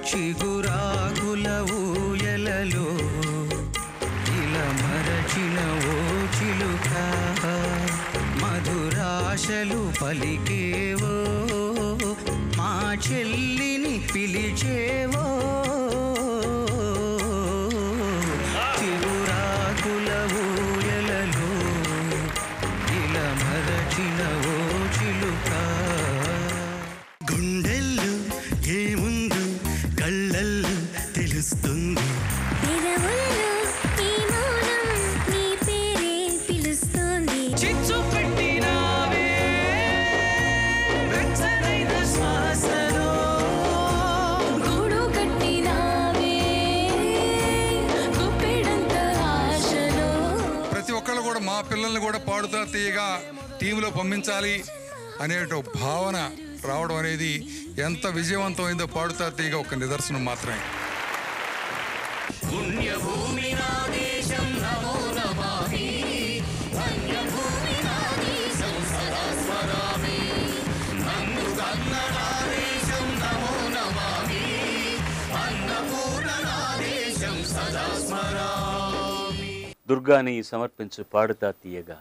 చిగురాకుల ఊయలలో ఇలా మరచిన ఓ చిలుక మధురాశలు పలికేవో మా చెల్లిని పిలిచేవో చిగురాకుల ఊయలలో ఇలా మరచిన ఓ చిలుక గుండెల్లో ఏముందో కళ్ళల్లో తెలుస్తుంది చిచ్చు పెట్టినావే వెచ్చనైన శ్వాసలో గూడు కట్టినావే గుప్పెడంత ఆశలో. ప్రతి ఒక్కళ్ళు కూడా మా పిల్లల్ని కూడా పాడుతా తీయగా టీంలో పంపించాలి అనే భావన రావడం అనేది ఎంత విజయవంతమైందో పాడుతా తీయగా ఒక నిదర్శనం మాత్రమే. పుణ్యభూమి నా దేశం నమో నమామి ధన్యభూమి నా దేశం సదా స్మరామి నందు కన్నడ దేశం నమో నమామి అన్నపూర్ణ నా దేశం సదా స్మరామి. దుర్గాని సమర్పించు పాడుతా తీయగా